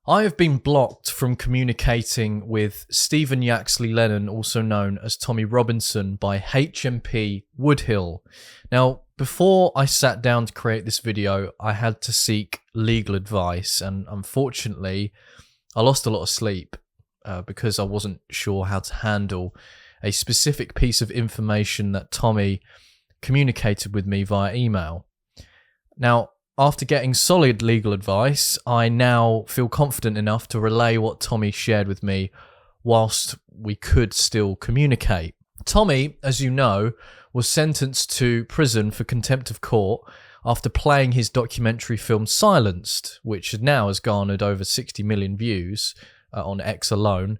I have been blocked from communicating with Stephen Yaxley Lennon, also known as Tommy Robinson, by HMP Woodhill. Now, before I sat down to create this video, I had to seek legal advice, and unfortunately, I lost a lot of sleep because I wasn't sure how to handle a specific piece of information that Tommy communicated with me via email. Now, after getting solid legal advice, I now feel confident enough to relay what Tommy shared with me whilst we could still communicate. Tommy, as you know, was sentenced to prison for contempt of court after playing his documentary film Silenced, which now has garnered over 60 million views on X alone,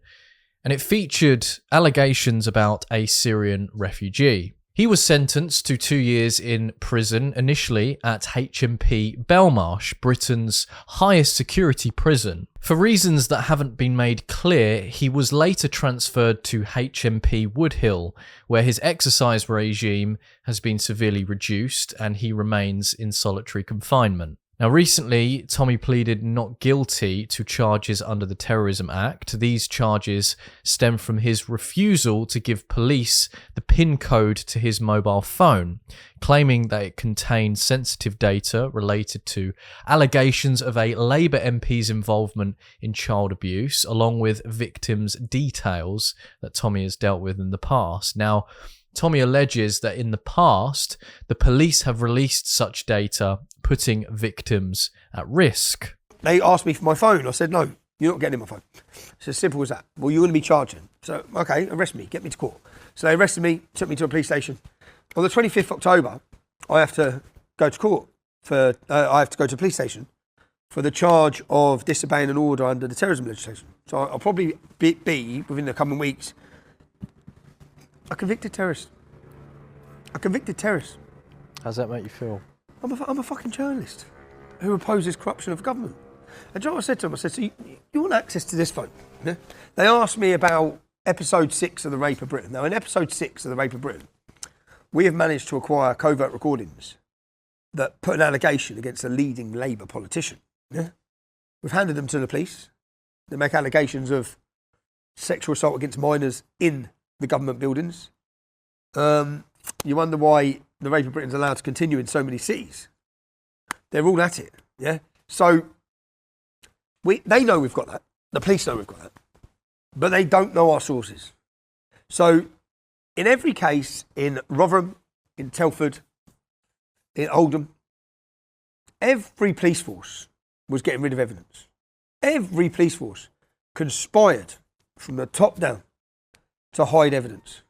and it featured allegations about a Syrian refugee. He was sentenced to 2 years in prison, initially at HMP Belmarsh, Britain's highest security prison. For reasons that haven't been made clear, he was later transferred to HMP Woodhill, where his exercise regime has been severely reduced and he remains in solitary confinement. Now, recently, Tommy pleaded not guilty to charges under the Terrorism Act. These charges stem from his refusal to give police the PIN code to his mobile phone, claiming that it contained sensitive data related to allegations of a Labour MP's involvement in child abuse, along with victims' details that Tommy has dealt with in the past. Now, Tommy alleges that in the past, the police have released such data, putting victims at risk. They asked me for my phone. I said, no, you're not getting my phone. It's as simple as that. Well, you're going to be charging. So, okay, arrest me, get me to court. So they arrested me, took me to a police station. On the 25th October, I have to go to court. I have to go to a police station for the charge of disobeying an order under the terrorism legislation. So I'll probably be within the coming weeks, a convicted terrorist. A convicted terrorist. How's that make you feel? I'm a fucking journalist who opposes corruption of government. And John, I said to him, I said, so you want access to this phone? Yeah? They asked me about episode 6 of The Rape of Britain. Now, in episode 6 of The Rape of Britain, we have managed to acquire covert recordings that put an allegation against a leading Labour politician. Yeah? We've handed them to the police. They make allegations of sexual assault against minors in the government buildings. You wonder why the Rape of Britain is allowed to continue in so many cities. They're all at it, yeah? So they know we've got that. The police know we've got that. But they don't know our sources. So in every case, in Rotherham, in Telford, in Oldham, every police force was getting rid of evidence. Every police force conspired from the top down to hide evidence.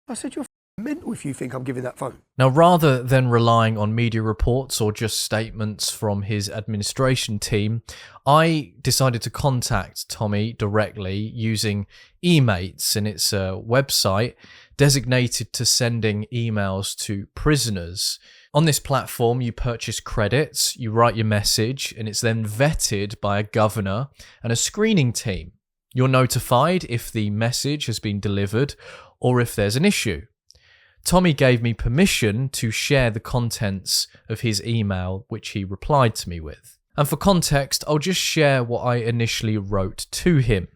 I said, you're mental if you think I'm giving that phone. Now, rather than relying on media reports or just statements from his administration team, I decided to contact Tommy directly using eMates, and it's a website designated to sending emails to prisoners. On this platform, you purchase credits, you write your message, and it's then vetted by a governor and a screening team. You're notified if the message has been delivered or if there's an issue. Tommy gave me permission to share the contents of his email, which he replied to me with. And for context, I'll just share what I initially wrote to him.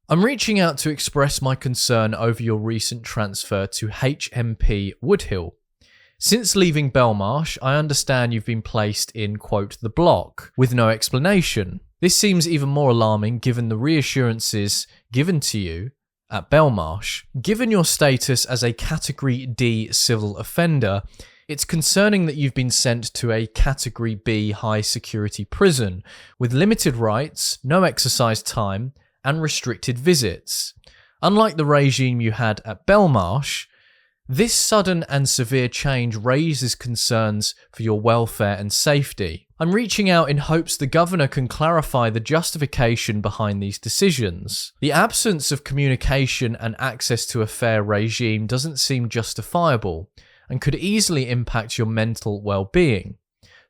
I'm reaching out to express my concern over your recent transfer to HMP Woodhill. Since leaving Belmarsh, I understand you've been placed in, quote, the block, with no explanation. This seems even more alarming given the reassurances given to you at Belmarsh. Given your status as a Category D civil offender, it's concerning that you've been sent to a Category B high security prison with limited rights, no exercise time, and restricted visits. Unlike the regime you had at Belmarsh, this sudden and severe change raises concerns for your welfare and safety. I'm reaching out in hopes the governor can clarify the justification behind these decisions. The absence of communication and access to a fair regime doesn't seem justifiable and could easily impact your mental well-being.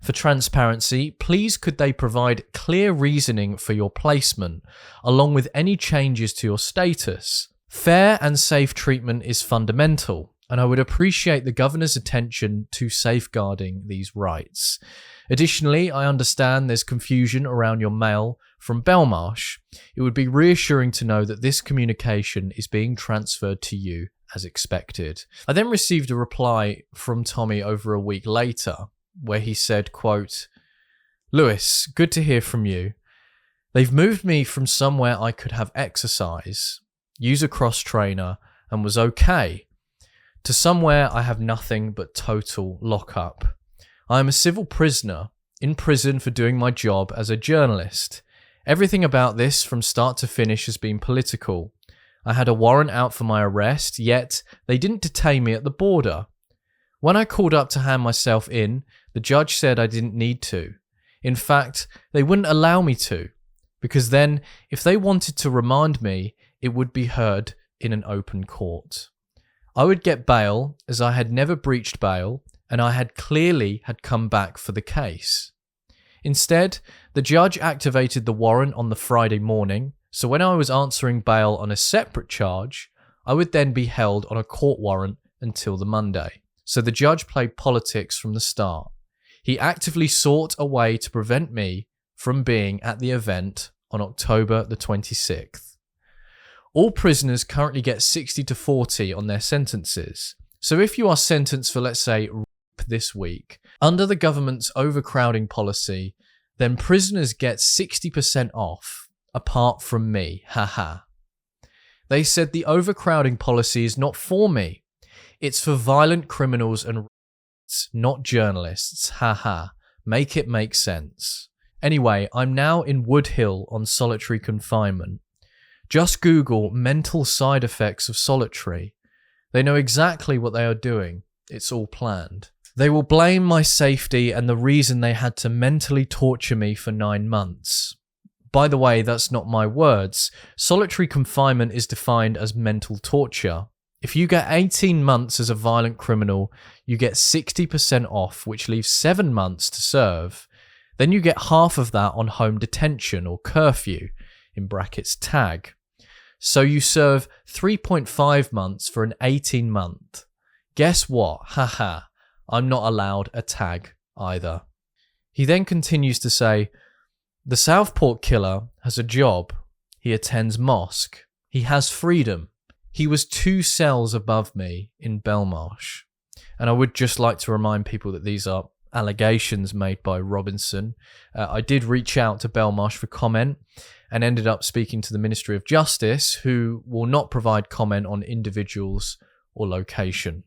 For transparency, please could they provide clear reasoning for your placement, along with any changes to your status. Fair and safe treatment is fundamental, and I would appreciate the governor's attention to safeguarding these rights. Additionally, I understand there's confusion around your mail from Belmarsh, it would be reassuring to know that this communication is being transferred to you as expected. I then received a reply from Tommy over a week later where he said, quote, Lewis, good to hear from you. They've moved me from somewhere I could have exercise, use a cross trainer, and was okay, to somewhere I have nothing but total lockup. I am a civil prisoner, in prison for doing my job as a journalist. Everything about this from start to finish has been political. I had a warrant out for my arrest, yet they didn't detain me at the border. When I called up to hand myself in, the judge said I didn't need to. In fact, they wouldn't allow me to, because then, if they wanted to remand me, it would be heard in an open court. I would get bail, as I had never breached bail, and I had clearly come back for the case. Instead, the judge activated the warrant on the Friday morning, so when I was answering bail on a separate charge, I would then be held on a court warrant until the Monday. So the judge played politics from the start. He actively sought a way to prevent me from being at the event on October the 26th. All prisoners currently get 60 to 40 on their sentences. So if you are sentenced for, let's say, rape this week, under the government's overcrowding policy, then prisoners get 60% off, apart from me, haha. They said the overcrowding policy is not for me. It's for violent criminals and rapists, not journalists, haha. Make it make sense. Anyway, I'm now in Wood Hill on solitary confinement. Just Google mental side effects of solitary. They know exactly what they are doing. It's all planned. They will blame my safety and the reason they had to mentally torture me for 9 months. By the way, that's not my words. Solitary confinement is defined as mental torture. If you get 18 months as a violent criminal, you get 60% off, which leaves 7 months to serve. Then you get half of that on home detention or curfew, in brackets tag. So you serve 3.5 months for an 18-month. Guess what? Haha, I'm not allowed a tag either. He then continues to say, the Southport killer has a job. He attends mosque. He has freedom. He was 2 cells above me in Belmarsh. And I would just like to remind people that these are allegations made by Robinson. I did reach out to Belmarsh for comment and ended up speaking to the Ministry of Justice, who will not provide comment on individuals or location.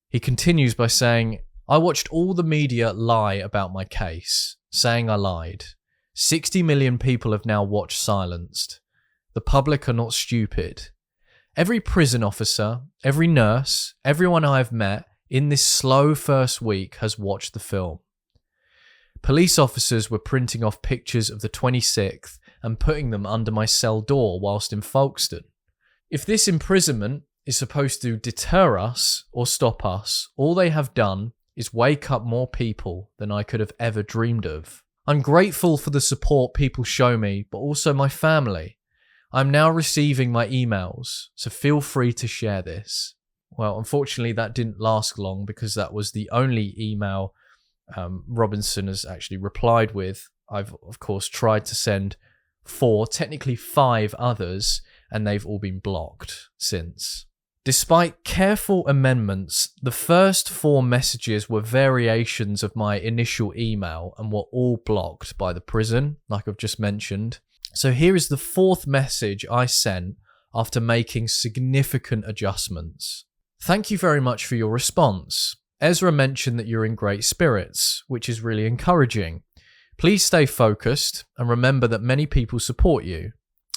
He continues by saying, I watched all the media lie about my case, saying I lied. 60 million people have now watched Silenced. The public are not stupid. Every prison officer, every nurse, everyone I have met in this slow first week has watched the film. Police officers were printing off pictures of the 26th and putting them under my cell door whilst in Folkestone. If this imprisonment is supposed to deter us or stop us, all they have done is wake up more people than I could have ever dreamed of. I'm grateful for the support people show me, but also my family. I'm now receiving my emails, so feel free to share this. Well, unfortunately, that didn't last long because that was the only email Robinson has actually replied with. I've, of course, tried to send 4, technically 5 others, and they've all been blocked since. Despite careful amendments, the first 4 messages were variations of my initial email and were all blocked by the prison, like I've just mentioned. So here is the 4th message I sent after making significant adjustments. Thank you very much for your response. Ezra mentioned that you're in great spirits, which is really encouraging. Please stay focused and remember that many people support you.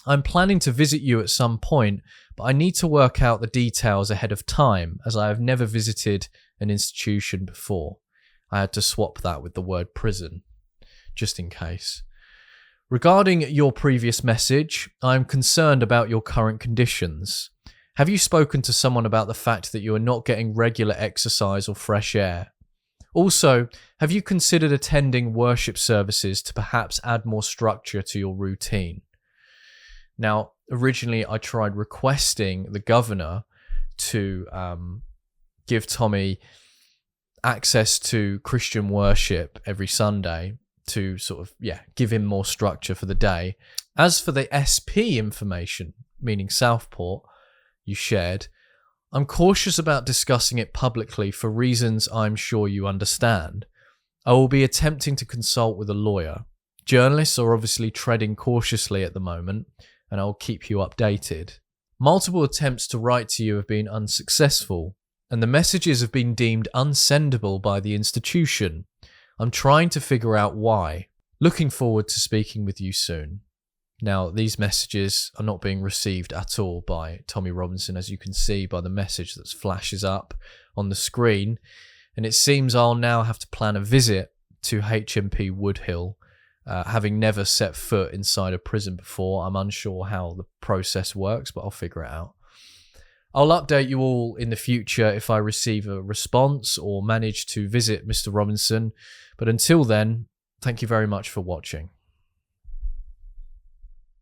I'm planning to visit you at some point, but I need to work out the details ahead of time as I have never visited an institution before. I had to swap that with the word prison, just in case. Regarding your previous message, I am concerned about your current conditions. Have you spoken to someone about the fact that you are not getting regular exercise or fresh air? Also, have you considered attending worship services to perhaps add more structure to your routine? Now, originally I tried requesting the governor to give Tommy access to Christian worship every Sunday to sort of, give him more structure for the day. As for the SP information, meaning Southport, you shared, I'm cautious about discussing it publicly for reasons I'm sure you understand. I will be attempting to consult with a lawyer. Journalists are obviously treading cautiously at the moment, and I'll keep you updated. Multiple attempts to write to you have been unsuccessful, and the messages have been deemed unsendable by the institution. I'm trying to figure out why. Looking forward to speaking with you soon. Now, these messages are not being received at all by Tommy Robinson, as you can see by the message that flashes up on the screen. And it seems I'll now have to plan a visit to HMP Woodhill. Having never set foot inside a prison before, I'm unsure how the process works, but I'll figure it out. I'll update you all in the future if I receive a response or manage to visit Mr. Robinson. But until then, thank you very much for watching.